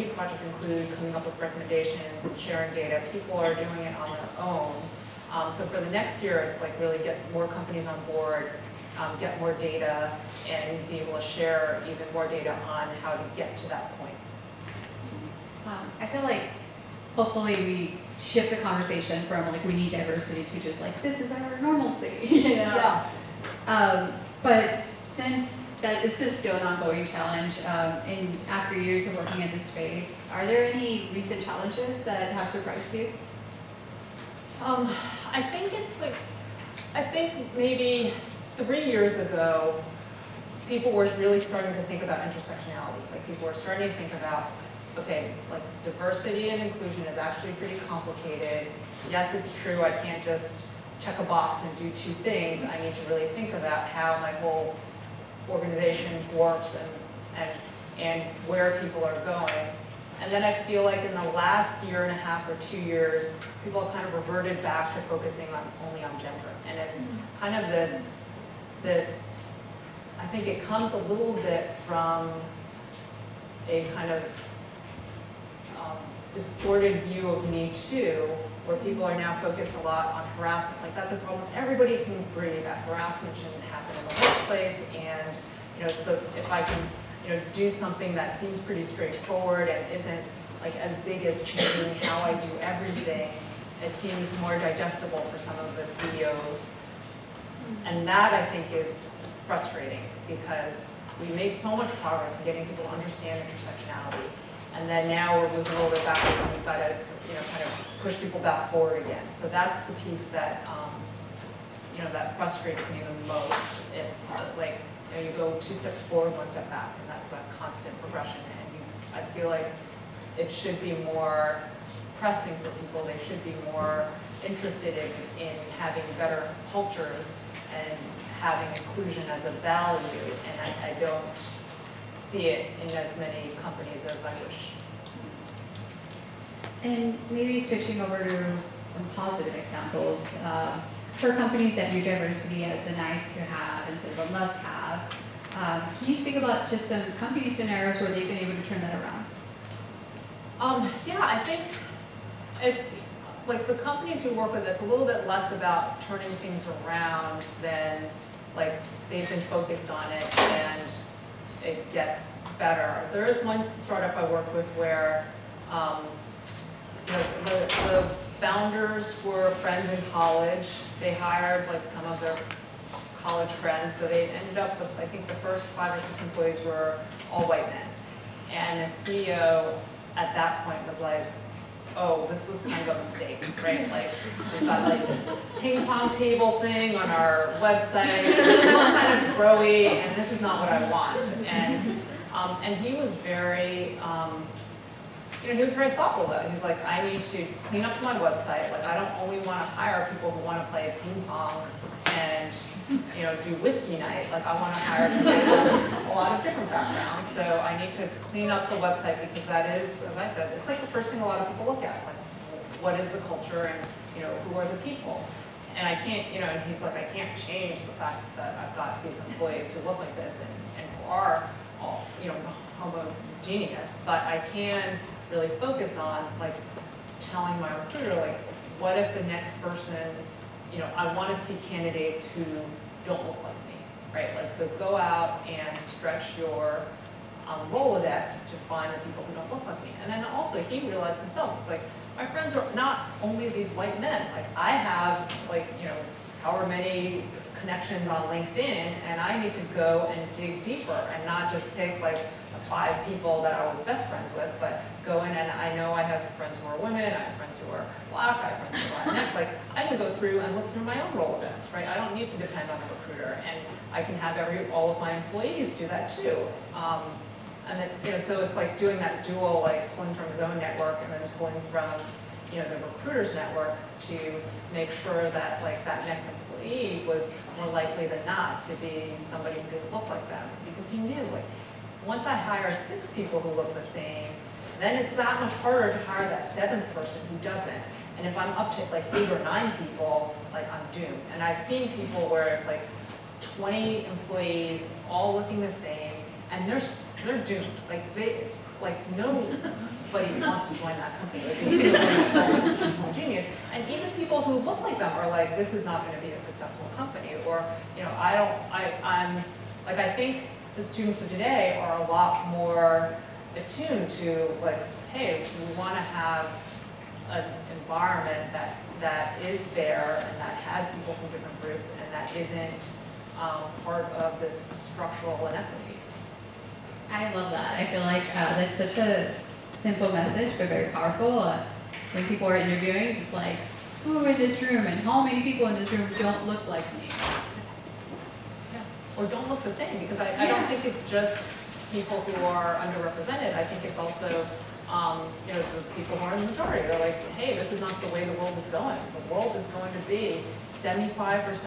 Project Include, coming up with recommendations and sharing data. People are doing it on their own. So for the next year, it's like really get more companies on board, get more data, and be able to share even more data on how to get to that point. I feel like hopefully we shift the conversation from like we need diversity to just like this is our normalcy. You know? Yeah. But since that this is still an ongoing challenge, and after years of working in this space, are there any recent challenges that have surprised you? I think it's like, I think maybe 3 years ago, people were really starting to think about intersectionality. Like people were starting to think about, okay, like diversity and inclusion is actually pretty complicated. Yes, it's true, I can't just check a box and do two things. I need to really think about how my whole organization works and where people are going. And then I feel like in the last year and a half or 2 years, people have kind of reverted back to focusing on only on gender. And it's kind of this, I think it comes a little bit from a kind of distorted view of Me Too, where people are now focused a lot on harassment. Like that's a problem. Everybody can agree that harassment shouldn't happen in the workplace, and so if I can do something that seems pretty straightforward and isn't like as big as changing how I do everything, it seems more digestible for some of the CEOs. And that I think is frustrating because we made so much progress in getting people to understand intersectionality. And then now we're moving a little bit backward and we've got to kind of push people back forward again. So that's the piece that that frustrates me the most. It's like you go 2 steps forward, 1 step back, and that's that constant progression. And I feel like it should be more pressing for people. They should be more interested in having better cultures and having inclusion as a value. And I don't see it in as many companies as I wish. And maybe switching over to some positive examples. For companies that view diversity as a nice to have instead of a must have, can you speak about just some company scenarios where they've been able to turn that around? Yeah, I think it's like the companies we work with, it's a little bit less about turning things around than like they've been focused on it and it gets better. There is one startup I work with where the founders were friends in college. They hired like some of their college friends, so they ended up with, I think the first 5 or 6 employees were all white men. And the CEO at that point was like, oh, this was kind of a mistake, right? Like, we've got like this ping pong table thing on our website, it's all kind of growy, and this is not what I want. And he was very, he was very thoughtful though. He was like, I need to clean up my website. Like, I don't only want to hire people who want to play ping pong and do whiskey night. Like, I want to hire people from a lot of different backgrounds. So I need to clean up the website because that is, as I said, it's like the first thing a lot of people look at. Like, what is the culture and who are the people? And I can't, and he's like, I can't change the fact that I've got these employees who look like this and who are all, homogeneous, but I can really focus on like telling my recruiter, like, what if the next person, I want to see candidates who don't look like me, right? Like, so go out and stretch your Rolodex to find the people who don't look like me. And then also he realized himself, it's like, my friends are not only these white men. Like, I have like, however many connections on LinkedIn, and I need to go and dig deeper and not just pick like the 5 people that I was best friends with, but go in and I know I have friends who are women, I have friends who are black, I have friends who are Latinx. Like, I can go through and look through my own Rolodex, right? I don't need to depend on a recruiter, and I can have all of my employees do that too. And then, so it's like doing that dual, like pulling from his own network and then pulling from, the recruiter's network to make sure that like that next employee was more likely than not to be somebody who didn't look like them, because he knew like once I hire 6 people who look the same, then it's that much harder to hire that 7th person who doesn't. And if I'm up to like 8 or 9 people, like I'm doomed. And I've seen people where it's like 20 employees all looking the same, and they're doomed. Like like, nobody wants to join that company. Like, you know, it's homogeneous. And even people who look like them are like, this is not gonna be a successful company, or, you know, I think the students of today are a lot more attuned to, like, hey, we wanna have an environment that is fair and that has people from different groups and that isn't part of this structural inequity. I love that. I feel like that's such a simple message, but very powerful. When people are interviewing, just like, who are in this room and how many people in this room don't look like me? Or don't look the same, because I don't think it's just people who are underrepresented. I think it's also, you know, the people who are in the majority. They're like, hey, this is not the way the world is going. The world is going to be 75%